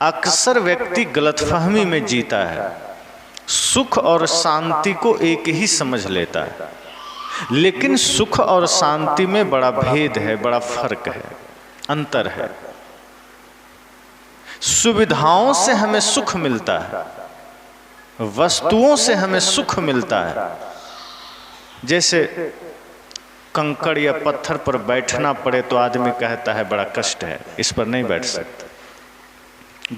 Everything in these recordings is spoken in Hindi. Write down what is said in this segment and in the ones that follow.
अक्सर व्यक्ति गलतफहमी में जीता है, सुख और शांति को एक ही समझ लेता है, लेकिन सुख और शांति में बड़ा भेद है, बड़ा फर्क है, अंतर है। सुविधाओं से हमें सुख मिलता है, वस्तुओं से हमें सुख मिलता है। जैसे कंकड़ या पत्थर पर बैठना पड़े तो आदमी कहता है बड़ा कष्ट है, इस पर नहीं बैठ सकते।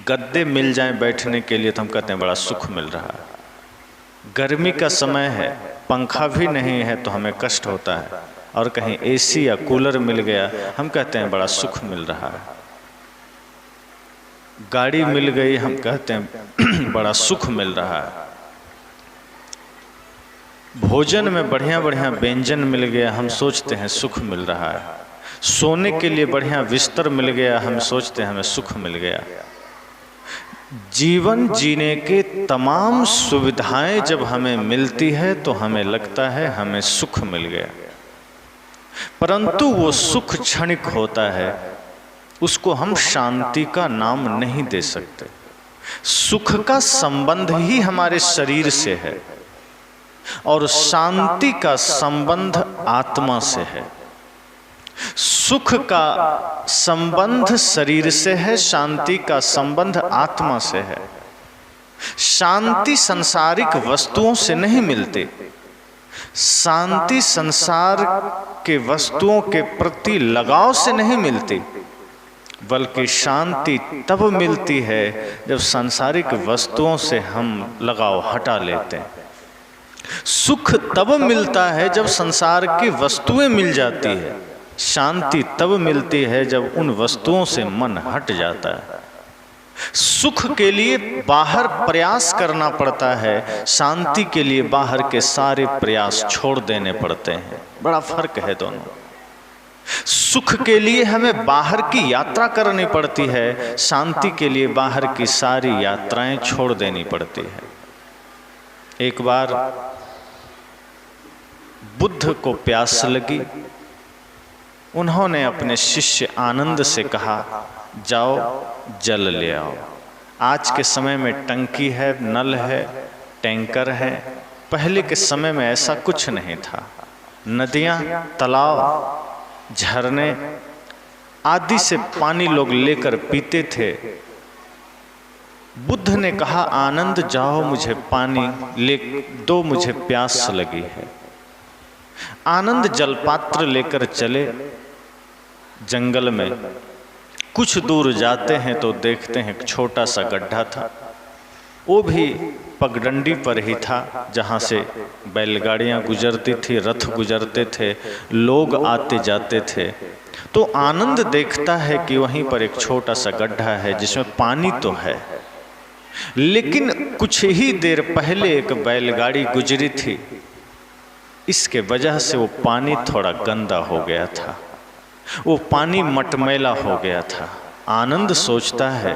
गद्दे मिल जाएं बैठने के लिए तो हम कहते हैं बड़ा सुख मिल रहा है। गर्मी का समय है, पंखा भी नहीं है तो हमें कष्ट होता है, और कहीं एसी या कूलर मिल गया हम कहते हैं बड़ा सुख मिल रहा है। गाड़ी मिल गई हम कहते हैं बड़ा सुख मिल रहा है। भोजन में बढ़िया बढ़िया व्यंजन मिल गया हम सोचते हैं सुख मिल रहा है। सोने के लिए बढ़िया बिस्तर मिल गया हम सोचते हैं हमें सुख मिल गया। जीवन जीने के तमाम सुविधाएं जब हमें मिलती है तो हमें लगता है हमें सुख मिल गया, परंतु वो सुख क्षणिक होता है, उसको हम शांति का नाम नहीं दे सकते। सुख का संबंध ही हमारे शरीर से है और शांति का संबंध आत्मा से है। सुख का संबंध शरीर से है, शांति का संबंध आत्मा से है। शांति सांसारिक वस्तुओं से नहीं मिलती, शांति संसार के वस्तुओं के प्रति लगाव से नहीं मिलती, बल्कि शांति तब मिलती है जब सांसारिक वस्तुओं से हम लगाव हटा लेते हैं। सुख तब मिलता है जब संसार की वस्तुएं मिल जाती है, शांति तब मिलती है जब उन वस्तुओं से मन हट जाता है। सुख के लिए बाहर प्रयास करना पड़ता है, शांति के लिए बाहर के सारे प्रयास छोड़ देने पड़ते हैं। बड़ा फर्क है दोनों। सुख के लिए हमें बाहर की यात्रा करनी पड़ती है, शांति के लिए बाहर की सारी यात्राएं छोड़ देनी पड़ती है। एक बार बुद्ध को प्यास लगी, उन्होंने अपने शिष्य आनंद से कहा जाओ जल ले आओ। आज के समय में टंकी है, नल है, टैंकर है, पहले के समय में ऐसा कुछ नहीं था। नदियाँ, तालाब, झरने आदि से पानी लोग लेकर पीते थे। बुद्ध ने कहा आनंद जाओ मुझे पानी ले दो, मुझे प्यास लगी है। आनंद जलपात्र लेकर चले। जंगल में कुछ दूर जाते हैं तो देखते हैं एक छोटा सा गड्ढा था, वो भी पगडंडी पर ही था, जहाँ से बैलगाड़ियाँ गुजरती थी, रथ गुजरते थे, लोग आते जाते थे। तो आनंद देखता है कि वहीं पर एक छोटा सा गड्ढा है जिसमें पानी तो है, लेकिन कुछ ही देर पहले एक बैलगाड़ी गुजरी थी, इसके वजह से वो पानी थोड़ा गंदा हो गया था, वो पानी मटमैला हो गया था। आनंद सोचता है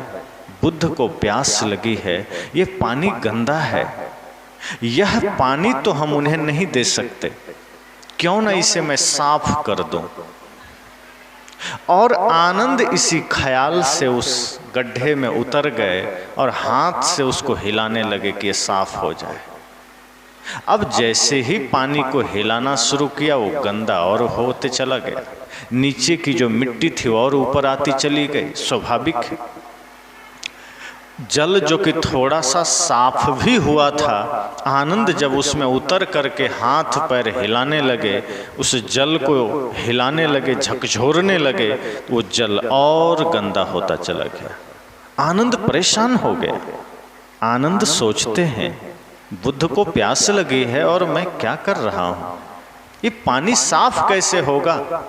बुद्ध को प्यास लगी है, ये पानी गंदा है, यह पानी तो हम उन्हें नहीं दे सकते, क्यों न इसे मैं साफ कर दूं। और आनंद इसी ख्याल से उस गड्ढे में उतर गए और हाथ से उसको हिलाने लगे कि ये साफ हो जाए। अब जैसे ही पानी को हिलाना शुरू किया वो गंदा और होते चला गया, नीचे की जो मिट्टी थी और ऊपर आती चली गई। स्वाभाविक है, जल जो कि थोड़ा सा साफ भी हुआ था, आनंद जब उसमें उतर करके हाथ पैर हिलाने लगे, उस जल को हिलाने लगे, झकझोरने लगे, तो वो जल और गंदा होता चला गया। आनंद परेशान हो गया। आनंद सोचते हैं बुद्ध को प्यास लगी है और मैं क्या कर रहा हूँ, ये पानी साफ कैसे होगा।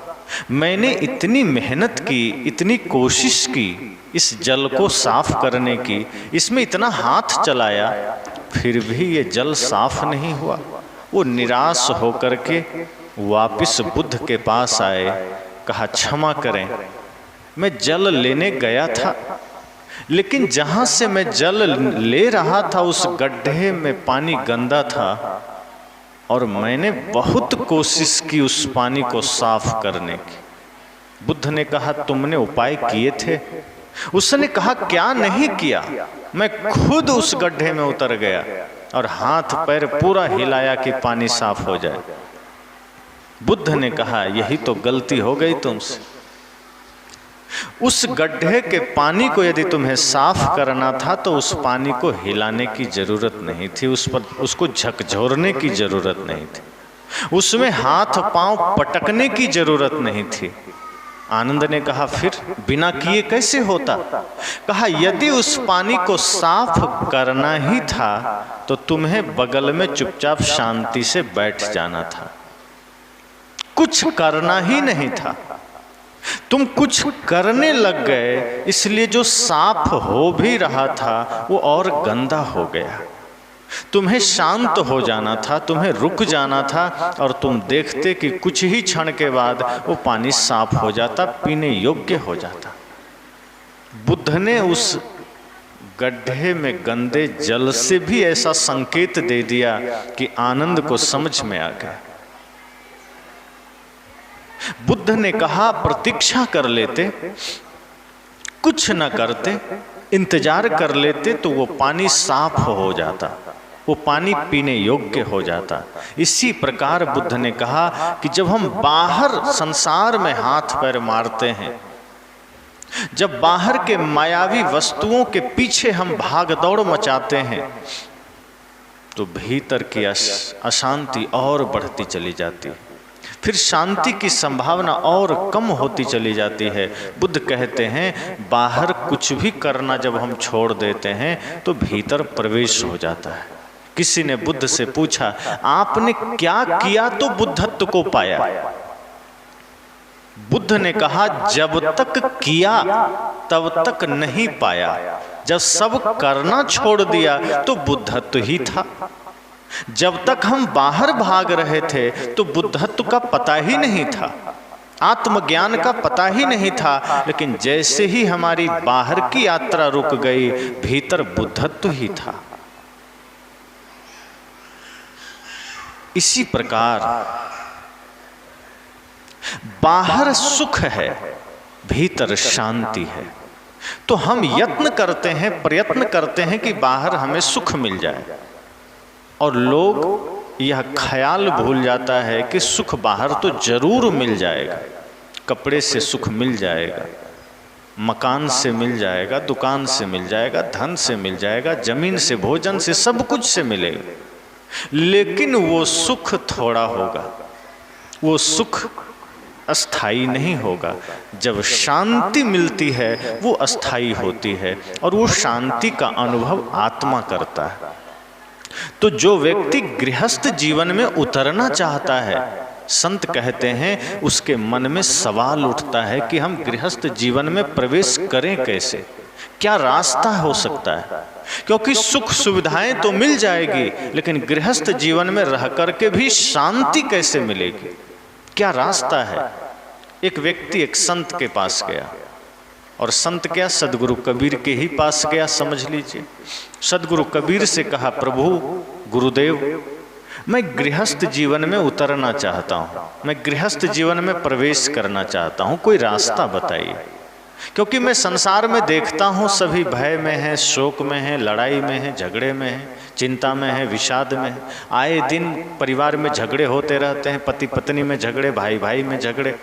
मैंने इतनी मेहनत की, इतनी कोशिश की इस जल को साफ करने की, इसमें इतना हाथ चलाया, फिर भी ये जल साफ नहीं हुआ। वो निराश होकर के वापस बुद्ध के पास आए, कहा क्षमा करें, मैं जल लेने गया था, लेकिन जहाँ से मैं जल ले रहा था उस गड्ढे में पानी गंदा था और मैंने बहुत कोशिश की उस पानी को साफ करने की। बुद्ध ने कहा तुमने उपाय किए थे, उसने कहा क्या नहीं किया, मैं खुद उस गड्ढे में उतर गया और हाथ पैर पूरा हिलाया कि पानी साफ हो जाए। बुद्ध ने कहा यही तो गलती हो गई तुमसे। उस गड्ढे के पानी को यदि तुम्हें साफ करना था तो उस पानी को हिलाने की जरूरत नहीं थी, उस पर उसको झकझोरने की जरूरत नहीं थी, उसमें हाथ पांव पटकने की जरूरत नहीं थी। आनंद ने कहा फिर बिना किए कैसे होता? कहा यदि उस पानी को साफ करना ही था तो तुम्हें बगल में चुपचाप शांति से बैठ जाना था, कुछ करना ही नहीं था। तुम कुछ करने लग गए, इसलिए जो साफ हो भी रहा था वो और गंदा हो गया। तुम्हें शांत हो जाना था, तुम्हें रुक जाना था और तुम देखते कि कुछ ही क्षण के बाद वो पानी साफ हो जाता, पीने योग्य हो जाता। बुद्ध ने उस गड्ढे में गंदे जल से भी ऐसा संकेत दे दिया कि आनंद को समझ में आ गया। बुद्ध ने कहा प्रतीक्षा कर लेते, कुछ न करते, इंतजार कर लेते तो वो पानी साफ हो जाता, वो पानी पीने योग्य हो जाता। इसी प्रकार बुद्ध ने कहा कि जब हम बाहर संसार में हाथ पैर मारते हैं, जब बाहर के मायावी वस्तुओं के पीछे हम भाग दौड़ मचाते हैं, तो भीतर की अशांति और बढ़ती चली जाती है, फिर शांति की संभावना और कम होती चली जाती है। बुद्ध कहते हैं बाहर कुछ भी करना जब हम छोड़ देते हैं तो भीतर प्रवेश हो जाता है। किसी ने बुद्ध से पूछा आपने क्या किया तो बुद्धत्व को पाया? बुद्ध ने कहा जब तक किया तब तक नहीं पाया, जब सब करना छोड़ दिया तो बुद्धत्व ही था। जब तक हम बाहर भाग रहे थे तो बुद्धत्व का पता ही नहीं था, आत्मज्ञान का पता ही नहीं था, लेकिन जैसे ही हमारी बाहर की यात्रा रुक गई भीतर बुद्धत्व ही था। इसी प्रकार बाहर सुख है, भीतर शांति है। तो हम यत्न करते हैं, प्रयत्न करते हैं कि बाहर हमें सुख मिल जाए, और लोग यह ख्याल भूल जाता है कि सुख बाहर तो जरूर मिल जाएगा। कपड़े से सुख मिल जाएगा, मकान से मिल जाएगा, दुकान से मिल जाएगा, धन से मिल जाएगा, जमीन से, भोजन से, सब कुछ से मिलेगा, लेकिन वो सुख थोड़ा होगा, वो सुख अस्थाई नहीं होगा। जब शांति मिलती है वो अस्थाई होती है और वो शांति का अनुभव आत्मा करता है। तो जो व्यक्ति गृहस्थ जीवन में उतरना चाहता है, संत कहते हैं उसके मन में सवाल उठता है कि हम गृहस्थ जीवन में प्रवेश करें कैसे, क्या रास्ता हो सकता है? क्योंकि सुख सुविधाएं तो मिल जाएगी, लेकिन गृहस्थ जीवन में रह करके भी शांति कैसे मिलेगी, क्या रास्ता है? एक व्यक्ति एक संत के पास गया, और संत क्या, सदगुरु कबीर के ही पास गया, समझ लीजिए। सदगुरु कबीर से कहा प्रभु गुरुदेव मैं गृहस्थ जीवन में उतरना चाहता हूँ, मैं गृहस्थ जीवन में प्रवेश करना चाहता हूँ, कोई रास्ता बताइए। क्योंकि मैं संसार में देखता हूँ सभी भय में है, शोक में है, लड़ाई में है, झगड़े में है, चिंता में है, विषाद में है। आए दिन परिवार में झगड़े होते रहते हैं, पति पत्नी में झगड़े, भाई भाई में झगड़े।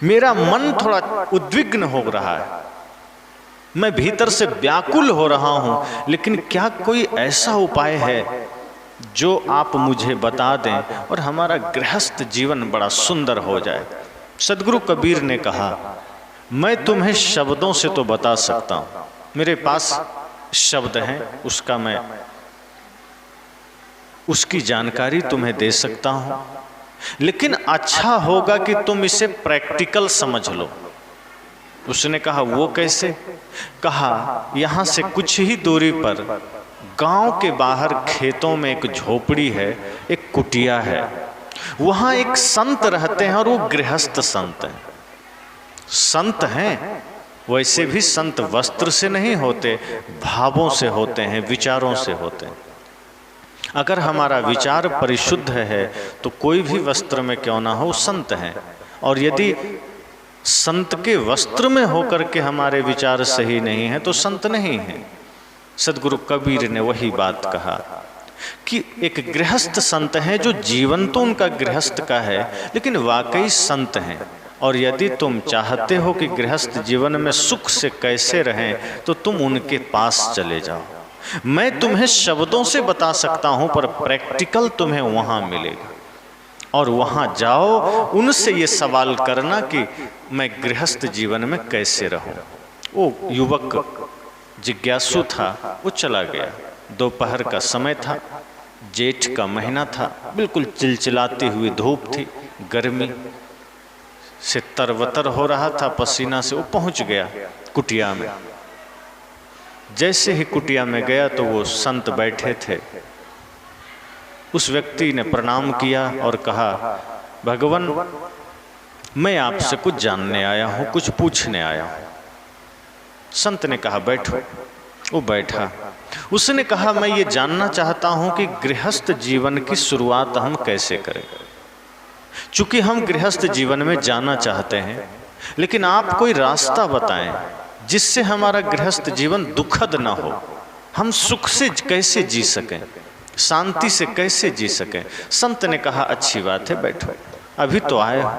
मेरा मन थोड़ा उद्विग्न हो रहा है, मैं भीतर से व्याकुल हो रहा हूँ, लेकिन क्या कोई ऐसा उपाय है जो आप मुझे बता दें और हमारा गृहस्थ जीवन बड़ा सुंदर हो जाए? सदगुरु कबीर ने कहा मैं तुम्हें शब्दों से तो बता सकता हूँ, मेरे पास शब्द हैं, उसका मैं उसकी जानकारी तुम्हें दे सकता हूँ, लेकिन अच्छा होगा कि तुम इसे प्रैक्टिकल समझ लो। उसने कहा वो कैसे? कहा यहाँ से कुछ ही दूरी पर गांव के बाहर खेतों में एक झोपड़ी है, एक कुटिया है, वहाँ एक संत रहते हैं और वो गृहस्थ संत हैं। संत हैं, वैसे भी संत वस्त्र से नहीं होते, भावों से होते हैं, विचारों से होते हैं। अगर हमारा विचार परिशुद्ध है तो कोई भी वस्त्र में क्यों ना हो संत हैं, और यदि संत के वस्त्र में होकर के हमारे विचार सही नहीं है तो संत नहीं है। सदगुरु कबीर ने वही बात कहा कि एक गृहस्थ संत है जो जीवन तो उनका गृहस्थ का है लेकिन वाकई संत हैं। और यदि तुम चाहते हो कि गृहस्थ जीवन में सुख से कैसे रहें तो तुम उनके पास चले जाओ। मैं तुम्हें शब्दों से बता सकता हूं पर प्रैक्टिकल तुम्हें वहां मिलेगा। और वहां जाओ, उनसे ये सवाल करना कि मैं गृहस्थ जीवन में कैसे रहूं। वो युवक जिज्ञासु था, वो चला गया। दोपहर का समय था, जेठ का महीना था, बिल्कुल चिलचिलाती हुई धूप थी, गर्मी से तरवतर हो रहा था पसीना से। वो पहुंच गया कुटिया में। जैसे ही कुटिया में गया तो वो संत बैठे थे। उस व्यक्ति ने प्रणाम किया और कहा, भगवान मैं आपसे कुछ जानने आया हूं, कुछ पूछने आया हूं। संत ने कहा बैठो। वो बैठा। उसने कहा मैं ये जानना चाहता हूं कि गृहस्थ जीवन की शुरुआत हम कैसे करें। चूंकि हम गृहस्थ जीवन में जाना चाहते हैं, लेकिन आप कोई रास्ता बताएं जिससे हमारा गृहस्थ जीवन दुखद ना हो, हम सुख से कैसे जी सकें, शांति से कैसे जी सकें। संत ने कहा अच्छी बात है, बैठो, अभी तो आए हो,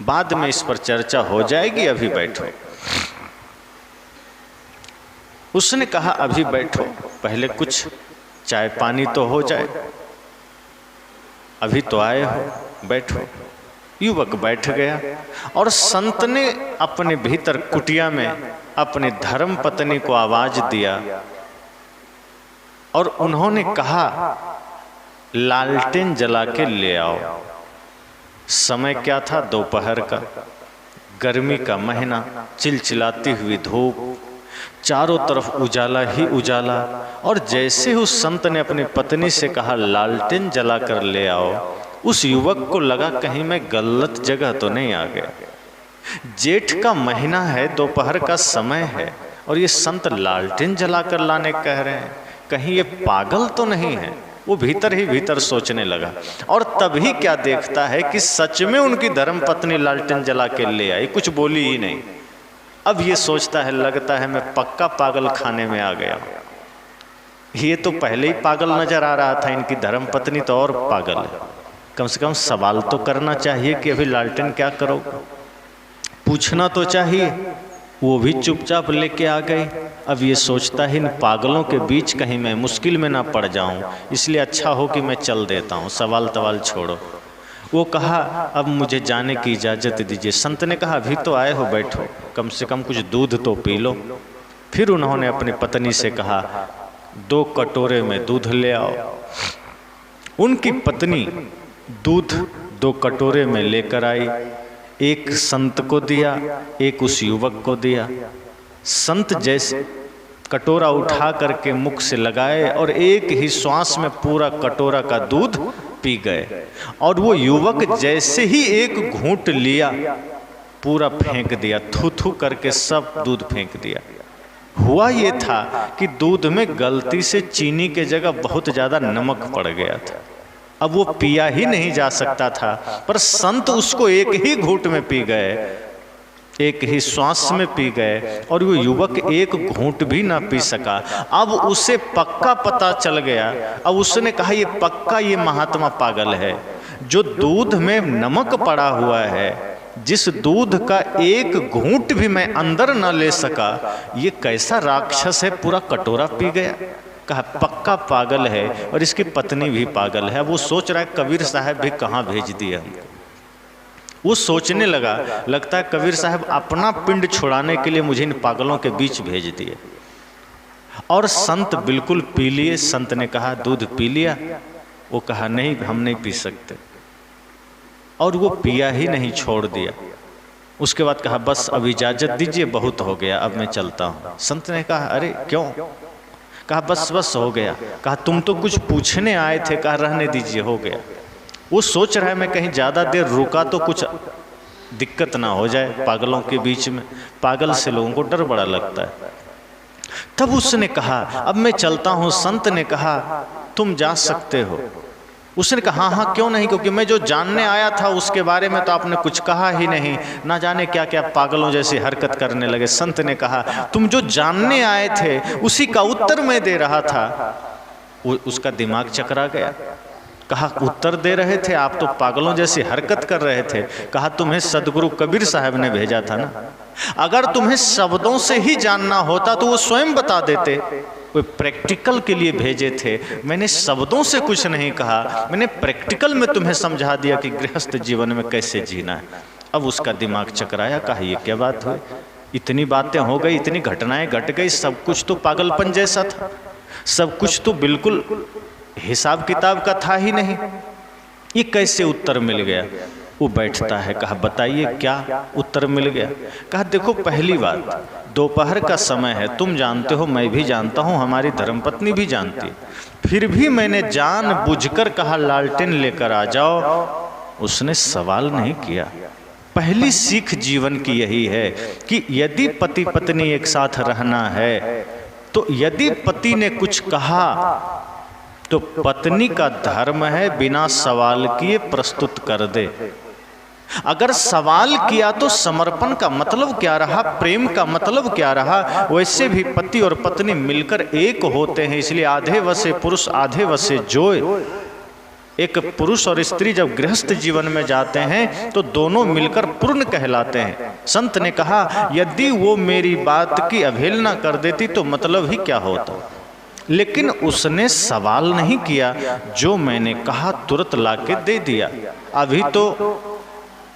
बाद में इस पर चर्चा हो जाएगी, अभी बैठो। उसने कहा अभी बैठो, पहले कुछ चाय पानी तो हो जाए, अभी तो आए हो, बैठो। युवक बैठ गया और संत ने अपने भीतर कुटिया में अपने धर्म पत्नी को आवाज दिया और उन्होंने कहा लालटेन जला के ले आओ। समय क्या था? दोपहर का, गर्मी का महीना, चिलचिलाती हुई धूप, चारों तरफ उजाला ही उजाला। और जैसे उस संत ने अपनी पत्नी से कहा लालटेन जला कर ले आओ, उस युवक को लगा कहीं मैं गलत जगह तो नहीं आ गया। जेठ का महीना है, दोपहर का समय है और ये संत लालटेन जलाकर लाने कह रहे हैं, कहीं ये पागल तो नहीं है। वो भीतर ही भीतर सोचने लगा और तभी क्या देखता है कि सच में उनकी धर्म पत्नी लालटेन जला के ले आई, कुछ बोली ही नहीं। अब ये सोचता है लगता है मैं पक्का पागल खाने में आ गया। ये तो पहले ही पागल नजर आ रहा था, इनकी धर्म पत्नी तो और पागल है। कम से कम सवाल तो करना चाहिए कि अभी लालटेन क्या करोगे, पूछना तो चाहिए। वो भी चुपचाप लेके आ गई। अब ये सोचता है इन पागलों के बीच कहीं मैं मुश्किल में ना पड़ जाऊं, इसलिए अच्छा हो कि मैं चल देता हूं, सवाल तवाल छोड़ो। वो कहा अब मुझे जाने की इजाज़त दीजिए। संत ने कहा अभी तो आए हो, बैठो, कम से कम कुछ दूध तो पी लो। फिर उन्होंने अपनी पत्नी से कहा 2 कटोरे में दूध ले आओ। उनकी पत्नी दूध 2 कटोरे में लेकर आई, एक संत को दिया, एक उस युवक को दिया। संत जैसे कटोरा उठा करके मुख से लगाए और एक ही श्वास में पूरा कटोरा का दूध पी गए। और वो युवक जैसे ही एक घूंट लिया पूरा फेंक दिया, थू थू करके सब दूध फेंक दिया। हुआ ये था कि दूध में गलती से चीनी के जगह बहुत ज़्यादा नमक पड़ गया था। अब वो पिया ही नहीं जा सकता था, पर संत उसको एक ही घूंट में पी गए, एक ही श्वास में पी गए और वो युवक एक घूंट भी ना पी सका। अब उसे पक्का पता चल गया। अब उसने कहा ये पक्का ये महात्मा पागल है, जो दूध में नमक पड़ा हुआ है, जिस दूध का एक घूंट भी मैं अंदर न ले सका, ये कैसा राक्षस है, पूरा कटोरा पी गया। कहा पक्का पागल है और इसकी पत्नी भी पागल है। वो सोच रहा है कबीर साहब भी कहाँ भेज दिया हमको। वो सोचने लगा, लगता है कबीर साहब अपना पिंड छुड़ाने के लिए मुझे इन पागलों के बीच भेज दिए। और संत बिल्कुल पी लिए। संत ने कहा दूध पी लिया? वो कहा नहीं, हम नहीं पी सकते। और वो पिया ही नहीं, छोड़ दिया। उसके बाद कहा बस अब इजाजत दीजिए, बहुत हो गया, अब मैं चलता हूँ। संत ने कहा अरे क्यों? कहा बस बस हो गया। कहा तुम तो कुछ पूछने आए थे। कहा रहने दीजिए, हो गया। वो सोच रहा है मैं कहीं ज़्यादा देर रुका तो कुछ दिक्कत ना हो जाए पागलों के बीच में। पागल से लोगों को डर बड़ा लगता है। तब उसने कहा अब मैं चलता हूँ। संत ने कहा तुम जा सकते हो, उसने कहा हाँ हाँ क्यों नहीं, क्योंकि मैं जो जानने आया था उसके बारे में तो आपने कुछ कहा ही नहीं, ना जाने क्या क्या पागलों जैसी हरकत करने लगे। संत ने कहा तुम जो जानने आए थे उसी का उत्तर मैं दे रहा था। उसका दिमाग चकरा गया। कहा उत्तर दे रहे थे आप तो पागलों जैसी हरकत कर रहे थे। कहा तुम्हें सदगुरु कबीर साहब ने भेजा था ना, अगर तुम्हें शब्दों से ही जानना होता तो वो स्वयं बता देते। वो प्रैक्टिकल के लिए भेजे थे, मैंने शब्दों से कुछ नहीं कहा, मैंने प्रैक्टिकल में तुम्हें समझा दिया कि गृहस्थ जीवन में कैसे जीना है। अब उसका दिमाग चकराया। कहा ये क्या बात हुई, इतनी बातें हो गई, इतनी घटनाएं घट गई, सब कुछ तो पागलपन जैसा था, सब कुछ तो बिल्कुल हिसाब किताब का था ही नहीं, ये कैसे उत्तर मिल गया। वो बैठता है। कहा बताइए क्या उत्तर मिल गया। कहा देखो पहली बात, दोपहर का समय है, तुम जानते हो, मैं भी जानता हूँ, हमारी धर्मपत्नी भी जानती है, फिर भी मैंने जानबूझकर कहा लालटेन लेकर आ जाओ। उसने सवाल नहीं किया। पहली सीख जीवन की यही है कि यदि पति पत्नी एक साथ रहना है तो यदि पति ने कुछ कहा तो पत्नी का धर्म है बिना सवाल किए प्रस्तुत कर दे। अगर सवाल किया तो समर्पण का मतलब क्या रहा, प्रेम का मतलब क्या रहा। वैसे भी पति और पत्नी मिलकर एक होते हैं, इसलिए आधे वसे पुरुष आधे वसे जोय। एक पुरुष और स्त्री जब गृहस्थ जीवन में जाते हैं तो दोनों मिलकर पूर्ण कहलाते हैं। संत ने कहा यदि वो मेरी बात की अवहेलना कर देती तो मतलब ही क्या होता, लेकिन उसने सवाल नहीं किया, जो मैंने कहा तुरंत लाके दे दिया। अभी तो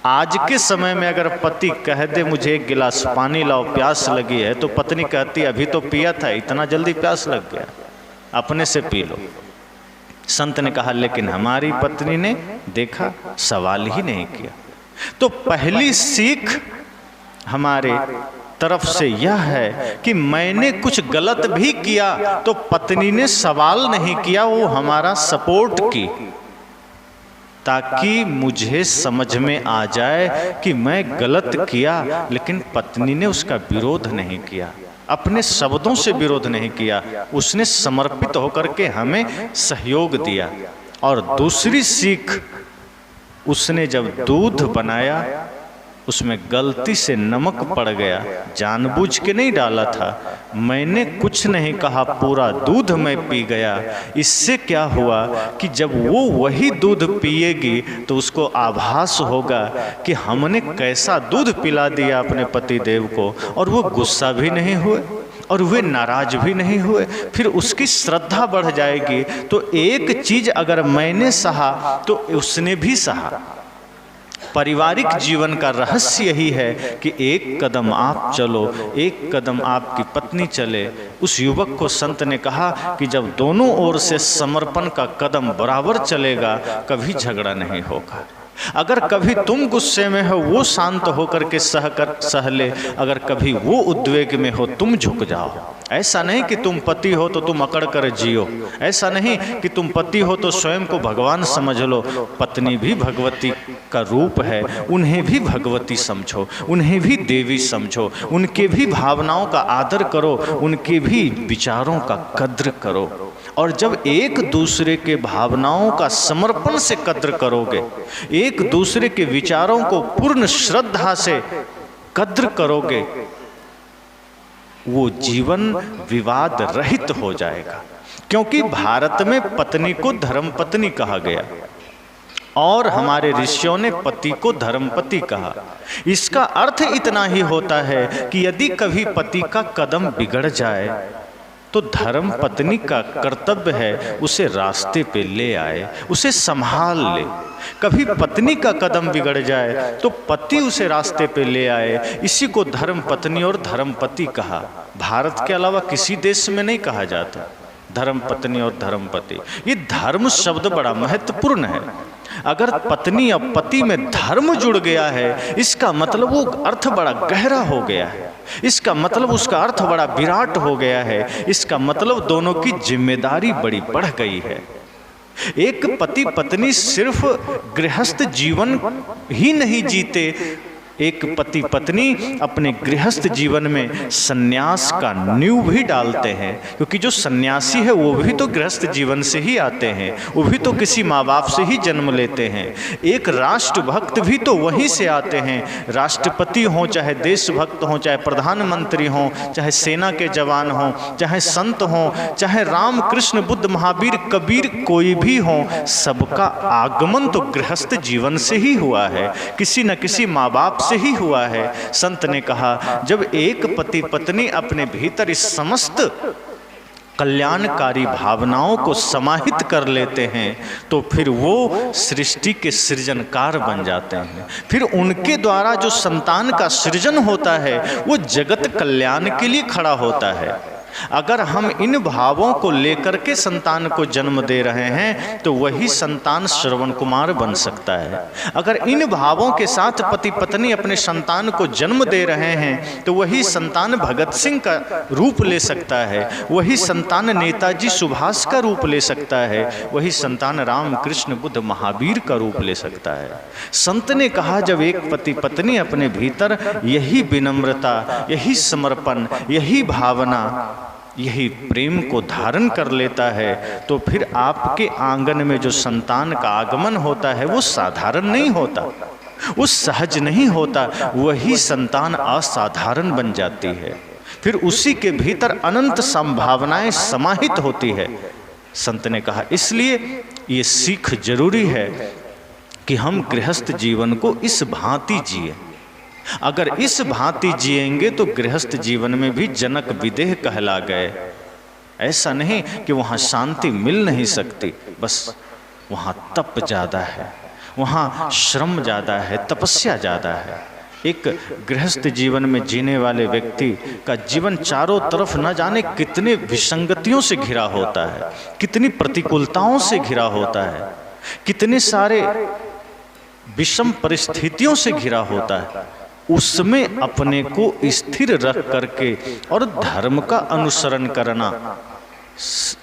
आज के समय में अगर पति कह दे मुझे एक गिलास पानी लाओ, प्यास लगी है, तो पत्नी कहती अभी तो पिया था, इतना जल्दी प्यास लग गया, अपने से पी लो। संत ने कहा लेकिन हमारी पत्नी ने देखा, सवाल ही नहीं किया। तो पहली सीख हमारे तरफ से यह है कि मैंने कुछ गलत भी किया तो पत्नी ने सवाल नहीं किया, वो हमारा सपोर्ट की, ताकि मुझे समझ में आ जाए कि मैं गलत किया, लेकिन पत्नी ने उसका विरोध नहीं किया, अपने शब्दों से विरोध नहीं किया, उसने समर्पित होकर के हमें सहयोग दिया। और दूसरी सीख, उसने जब दूध बनाया उसमें गलती से नमक पड़ गया, जानबूझ के नहीं डाला था, मैंने कुछ नहीं कहा, पूरा दूध मैं पी गया। इससे क्या हुआ कि जब वो वही दूध पिएगी तो उसको आभास होगा कि हमने कैसा दूध पिला दिया अपने पति देव को, और वो गुस्सा भी नहीं हुए और वे नाराज भी नहीं हुए, फिर उसकी श्रद्धा बढ़ जाएगी। तो एक चीज अगर मैंने सहा तो उसने भी सहा। पारिवारिक जीवन का रहस्य यही है कि एक कदम आप चलो, एक कदम आपकी पत्नी चले। उस युवक को संत ने कहा कि जब दोनों ओर से समर्पण का कदम बराबर चलेगा कभी झगड़ा नहीं होगा। अगर कभी तुम गुस्से में हो वो शांत होकर के सह ले, अगर कभी वो उद्वेग में हो तुम झुक जाओ। ऐसा नहीं कि तुम पति हो तो तुम अकड़ कर जियो, ऐसा नहीं कि तुम पति हो तो स्वयं को भगवान समझ लो। पत्नी भी भगवती का रूप है, उन्हें भी भगवती समझो, उन्हें भी देवी समझो, उनके भी भावनाओं का आदर करो, उनके भी विचारों का कद्र करो। और जब एक दूसरे के भावनाओं का समर्पण से कद्र करोगे, एक दूसरे के विचारों को पूर्ण श्रद्धा से कद्र करोगे, वो जीवन विवाद रहित हो जाएगा। क्योंकि भारत में पत्नी को धर्मपत्नी कहा गया और हमारे ऋषियों ने पति को धर्मपति कहा। इसका अर्थ इतना ही होता है कि यदि कभी पति का कदम बिगड़ जाए तो धर्म पत्नी का कर्तव्य है उसे रास्ते पे ले आए, उसे संभाल ले। कभी पत्नी का कदम बिगड़ जाए तो पति उसे रास्ते पे ले आए। इसी को धर्म पत्नी और धर्म पति कहा। भारत के अलावा किसी देश में नहीं कहा जाता धर्म पत्नी और धर्म पति। ये धर्म शब्द बड़ा महत्वपूर्ण है। अगर पत्नी और पति में धर्म जुड़ गया है, इसका मतलब वो अर्थ बड़ा गहरा हो गया है, इसका मतलब उसका अर्थ बड़ा विराट हो गया है, इसका मतलब दोनों की जिम्मेदारी बड़ी बढ़ गई है। एक पति पत्नी सिर्फ गृहस्थ जीवन ही नहीं जीते, एक पति पत्नी अपने गृहस्थ जीवन में सन्यास का नींव भी डालते हैं, क्योंकि जो सन्यासी है वो भी तो गृहस्थ जीवन से ही आते हैं, वो भी तो किसी माँ बाप से ही जन्म लेते हैं। एक राष्ट्रभक्त भी तो वहीं से आते हैं, राष्ट्रपति हों, चाहे देशभक्त हों, चाहे प्रधानमंत्री हों, चाहे सेना के जवान हों, चाहे संत हों, चाहे राम कृष्ण बुद्ध महावीर कबीर कोई भी हों, सबका आगमन तो गृहस्थ जीवन से ही हुआ है, किसी न किसी माँ बाप से ही हुआ है। संत ने कहा जब एक पति पत्नी अपने भीतर इस समस्त कल्याणकारी भावनाओं को समाहित कर लेते हैं तो फिर वो सृष्टि के सृजनकार बन जाते हैं। फिर उनके द्वारा जो संतान का सृजन होता है वो जगत कल्याण के लिए खड़ा होता है। अगर हम इन भावों को लेकर के संतान को जन्म दे रहे हैं तो वही संतान श्रवण कुमार बन सकता है। अगर इन भावों के साथ पति पत्नी अपने संतान को जन्म दे रहे हैं तो वही संतान भगत सिंह का रूप ले सकता है, वही संतान नेताजी सुभाष का रूप ले सकता है, वही संतान राम कृष्ण बुद्ध महावीर का रूप ले सकता है। संत ने कहा जब एक पति पत्नी अपने भीतर यही विनम्रता, यही समर्पण, यही भावना, यही प्रेम को धारण कर लेता है तो फिर आपके आंगन में जो संतान का आगमन होता है वो साधारण नहीं होता, वो सहज नहीं होता, वही संतान असाधारण बन जाती है। फिर उसी के भीतर अनंत संभावनाएं समाहित होती है। संत ने कहा इसलिए ये सीख जरूरी है कि हम गृहस्थ जीवन को इस भांति जिए। अगर इस भांति जिएंगे तो गृहस्थ जीवन में भी जनक विदेह कहला गए। ऐसा नहीं कि वहाँ शांति मिल नहीं सकती, बस वहाँ तप ज़्यादा है, वहाँ श्रम ज़्यादा है, तपस्या ज़्यादा है। एक गृहस्थ जीवन में जीने वाले व्यक्ति का जीवन चारों तरफ न जाने कितने विसंगतियों से घिरा होता है, कितनी प्रतिकूलताओं से घिरा होता है, कितने सारे विषम परिस्थितियों से घिरा होता है। उसमें अपने को स्थिर रख करके और धर्म का अनुसरण करना,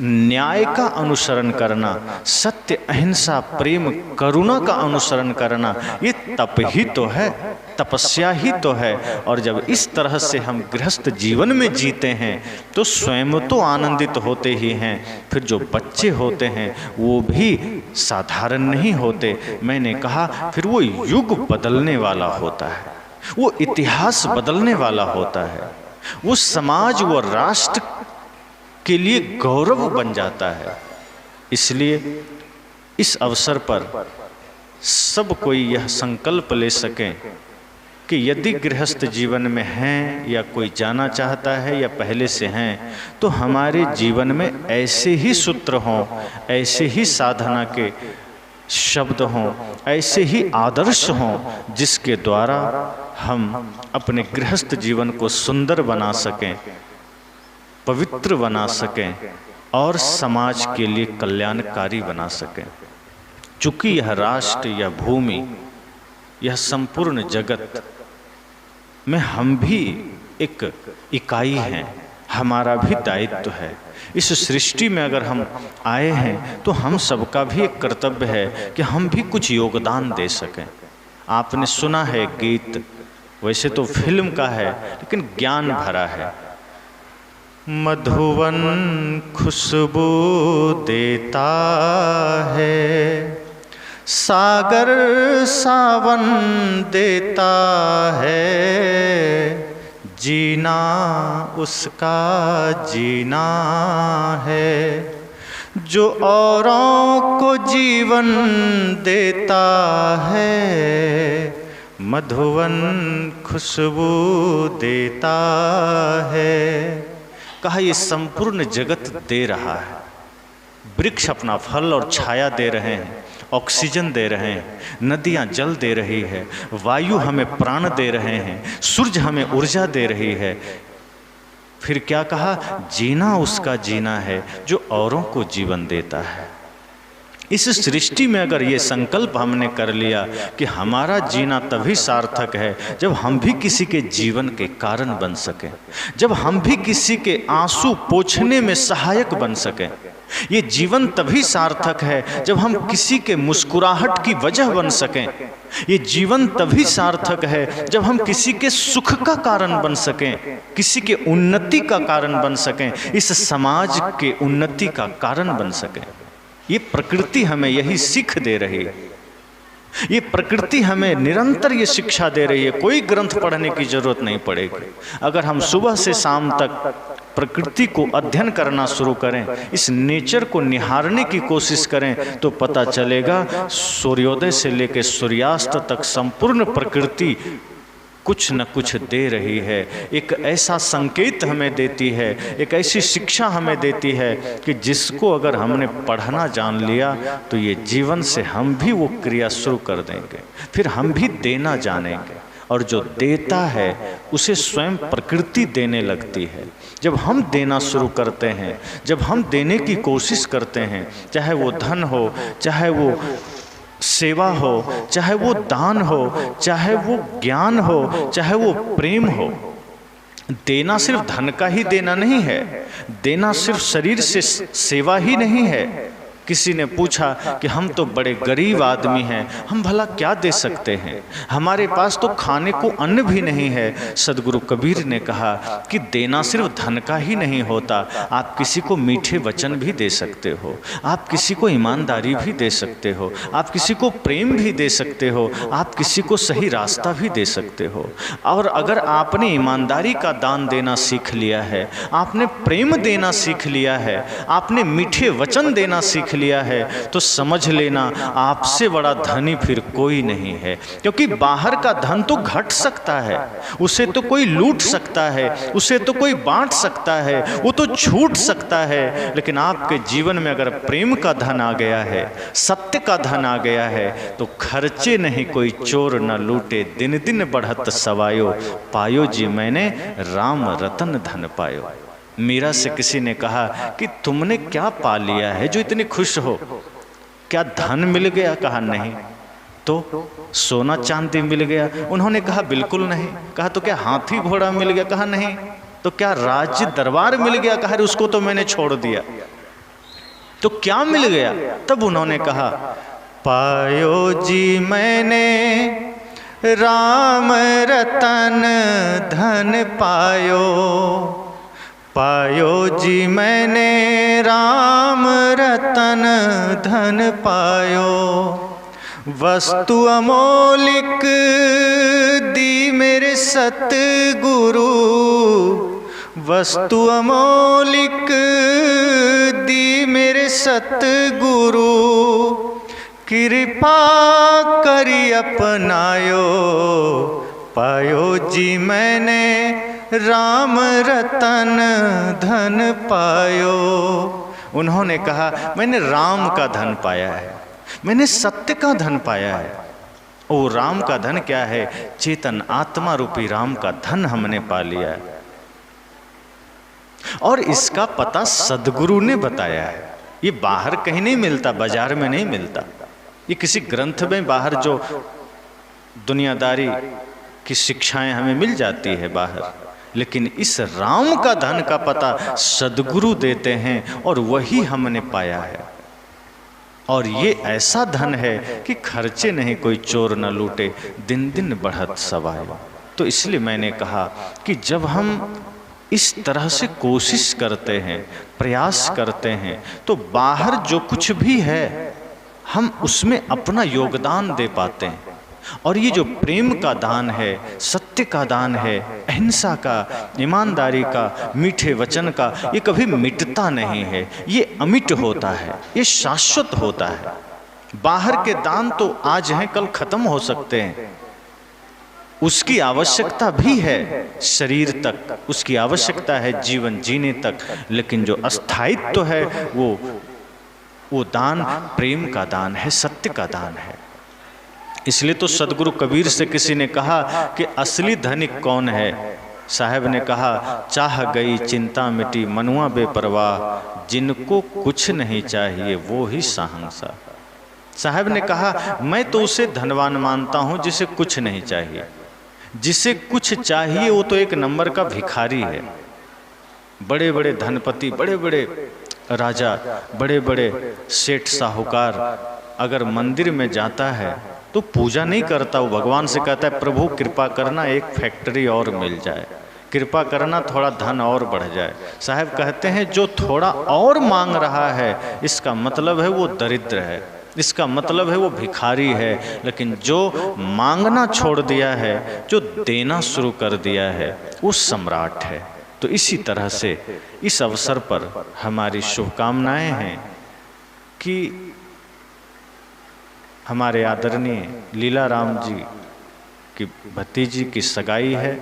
न्याय का अनुसरण करना, सत्य अहिंसा प्रेम करुणा का अनुसरण करना, ये तप ही तो है, तपस्या ही तो है। और जब इस तरह से हम गृहस्थ जीवन में जीते हैं तो स्वयं तो आनंदित होते ही हैं, फिर जो बच्चे होते हैं वो भी साधारण नहीं होते। मैंने कहा फिर वो युग बदलने वाला होता है, वो इतिहास बदलने वाला होता है, वो समाज व राष्ट्र के लिए गौरव बन जाता है। इसलिए इस अवसर पर सब कोई यह संकल्प ले सकें कि यदि गृहस्थ जीवन में हैं या कोई जाना चाहता है या पहले से हैं तो हमारे जीवन में ऐसे ही सूत्र हों, ऐसे ही साधना के शब्द हों, ऐसे ही आदर्श हों जिसके द्वारा हम अपने गृहस्थ जीवन को सुंदर बना सकें, पवित्र बना सकें और समाज के लिए कल्याणकारी बना सकें। चूँकि यह राष्ट्र, यह भूमि, यह संपूर्ण जगत में हम भी एक इकाई हैं, हमारा भी दायित्व है। इस सृष्टि में अगर हम आए हैं तो हम सबका भी एक कर्तव्य है कि हम भी कुछ योगदान दे सकें। आपने सुना है गीत, वैसे तो फिल्म का है लेकिन ज्ञान भरा है। मधुवन खुशबू देता है, सागर सावन देता है, जीना उसका जीना है, जो औरों को जीवन देता है, मधुवन खुशबू देता है। कहा ये संपूर्ण जगत दे रहा है, वृक्ष अपना फल और छाया दे रहे हैं, ऑक्सीजन दे रहे हैं, नदियाँ जल दे रही है, वायु हमें प्राण दे रहे हैं, सूरज हमें ऊर्जा दे रही है। फिर क्या कहा, जीना उसका जीना है जो औरों को जीवन देता है। इस सृष्टि में अगर ये संकल्प हमने कर लिया कि हमारा जीना तभी सार्थक है जब हम भी किसी के जीवन के कारण बन सकें, जब हम भी किसी के आंसू पोंछने में सहायक बन सकें, ये जीवन तभी सार्थक है जब हम किसी के मुस्कुराहट की वजह बन सकें। ये जीवन तभी सार्थक है जब हम किसी के सुख का कारण बन सकें, किसी के उन्नति का कारण बन सकें, इस समाज के उन्नति का कारण बन सकें। ये प्रकृति हमें यही सीख दे रही है। ये प्रकृति हमें निरंतर ये शिक्षा दे रही है। कोई ग्रंथ पढ़ने की जरूरत नहीं पड़ेगी। अगर हम सुबह से शाम तक प्रकृति को अध्ययन करना शुरू करें, इस नेचर को निहारने की कोशिश करें, तो पता चलेगा सूर्योदय से लेकर सूर्यास्त तक संपूर्ण प्रकृति कुछ न कुछ दे रही है। एक ऐसा संकेत हमें देती है, एक ऐसी शिक्षा हमें देती है कि जिसको अगर हमने पढ़ना जान लिया तो ये जीवन से हम भी वो क्रिया शुरू कर देंगे। फिर हम भी देना जानेंगे, और जो देता है उसे स्वयं प्रकृति देने लगती है। जब हम देना शुरू करते हैं, जब हम देने की कोशिश करते हैं, चाहे वो धन हो, चाहे वो सेवा हो, चाहे वो दान हो, चाहे वो ज्ञान हो, चाहे वो प्रेम हो, देना सिर्फ धन का ही देना नहीं है। देना सिर्फ शरीर से सेवा ही नहीं है। किसी ने पूछा कि हम तो बड़े गरीब आदमी हैं, हम भला क्या दे सकते हैं, हमारे पास तो खाने को अन्न भी नहीं है। सदगुरु कबीर ने कहा कि देना सिर्फ धन का ही नहीं होता। आप किसी को मीठे वचन भी दे सकते हो, आप किसी को ईमानदारी भी दे सकते हो, आप किसी को प्रेम भी दे सकते हो, आप किसी को सही रास्ता भी दे सकते हो। और अगर आपने ईमानदारी का दान देना सीख लिया है, आपने प्रेम देना सीख लिया है, आपने मीठे वचन देना सीख लिया है, तो समझ लेना आपसे बड़ा धनी फिर कोई नहीं है। क्योंकि बाहर का धन तो घट सकता है, उसे तो कोई लूट सकता है, उसे तो कोई बांट सकता है, वो तो छूट सकता है। लेकिन आपके जीवन में अगर प्रेम का धन आ गया है, सत्य का धन आ गया है, तो खर्चे नहीं कोई चोर न लूटे, दिन दिन बढ़त सवायो, पायो जी मैंने राम रतन धन पायो। मीरा से किसी ने कहा कि तुमने क्या पा लिया है जो इतनी खुश हो, क्या धन मिल गया? कहा नहीं। तो सोना चांदी मिल गया? उन्होंने कहा बिल्कुल नहीं। कहा तो क्या हाथी घोड़ा मिल गया? कहा नहीं। तो क्या राज्य दरबार मिल गया? कहा उसको तो मैंने छोड़ दिया। तो क्या मिल गया? तब उन्होंने कहा पायो जी मैंने राम रतन धन पायो, पायो जी मैंने राम रतन धन पायो। वस्तु अमोलिक दी मेरे सतगुरु, वस्तु अमोलिक दी मेरे सतगुरु, कृपा करी अपनायो, पायो जी मैंने राम रतन धन पायो। उन्होंने कहा मैंने राम का धन पाया है, मैंने सत्य का धन पाया है। वो राम का धन क्या है? चेतन आत्मा रूपी राम का धन हमने पा लिया है। और इसका पता सदगुरु ने बताया है। ये बाहर कहीं नहीं मिलता, बाजार में नहीं मिलता। ये किसी ग्रंथ में बाहर जो दुनियादारी की शिक्षाएं हमें मिल जाती है बाहर, लेकिन इस राम का धन का पता सदगुरु देते हैं और वही हमने पाया है। और ये ऐसा धन है कि खर्चे नहीं कोई चोर न लूटे, दिन दिन बढ़त सवाया। तो इसलिए मैंने कहा कि जब हम इस तरह से कोशिश करते हैं, प्रयास करते हैं, तो बाहर जो कुछ भी है हम उसमें अपना योगदान दे पाते हैं। और ये जो प्रेम का दान है, सत्य का दान है, अहिंसा का, ईमानदारी का, मीठे वचन का, ये कभी मिटता नहीं है। ये अमिट होता है, ये शाश्वत होता है। बाहर के दान तो आज हैं कल खत्म हो सकते हैं। उसकी आवश्यकता भी है शरीर तक, उसकी आवश्यकता है जीवन जीने तक, लेकिन जो अस्थायित्व है वो दान प्रेम का दान है, सत्य का दान है। इसलिए तो सदगुरु कबीर से किसी ने कहा कि असली धनिक कौन है? साहब ने कहा चाह गई चिंता मिटी मनुआ बेपरवाह, जिनको कुछ नहीं चाहिए वो ही शहंशाह। साहब ने कहा मैं तो उसे धनवान मानता हूँ जिसे कुछ नहीं चाहिए। जिसे कुछ चाहिए वो तो एक नंबर का भिखारी है। बड़े बड़े धनपति, बड़े बड़े राजा, बड़े बड़े सेठ साहूकार अगर मंदिर में जाता है तो पूजा नहीं करता, वो भगवान से कहता है प्रभु कृपा करना एक फैक्ट्री और मिल जाए, कृपा करना थोड़ा धन और बढ़ जाए। साहब कहते हैं जो थोड़ा और मांग रहा है इसका मतलब है वो दरिद्र है, इसका मतलब है वो भिखारी है, लेकिन जो मांगना छोड़ दिया है, जो देना शुरू कर दिया है, वो सम्राट है। तो इसी तरह से इस अवसर पर हमारी शुभकामनाएं हैं कि हमारे आदरणीय लीलाराम जी की भतीजी की सगाई है,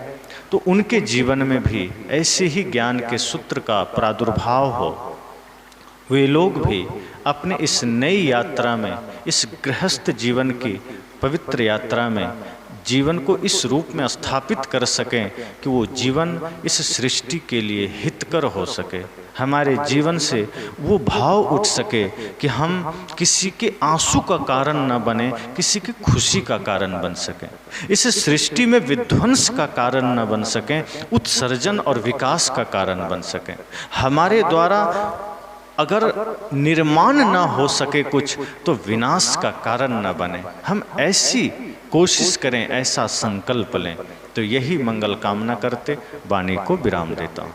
तो उनके जीवन में भी ऐसे ही ज्ञान के सूत्र का प्रादुर्भाव हो, वे लोग भी अपने इस नई यात्रा में, इस गृहस्थ जीवन की पवित्र यात्रा में जीवन को इस रूप में स्थापित कर सकें कि वो जीवन इस सृष्टि के लिए हितकर हो सके। हमारे जीवन से वो भाव उठ सके कि हम किसी के आंसू का कारण न बने, किसी की खुशी का कारण बन सकें, इस सृष्टि में विध्वंस का कारण न बन सकें, उत्सर्जन और विकास का कारण बन सकें। हमारे द्वारा अगर निर्माण न हो सके कुछ तो विनाश का कारण न बने। हम ऐसी कोशिश करें, ऐसा संकल्प लें। तो यही मंगल कामना करते वाणी को विराम देता हूँ।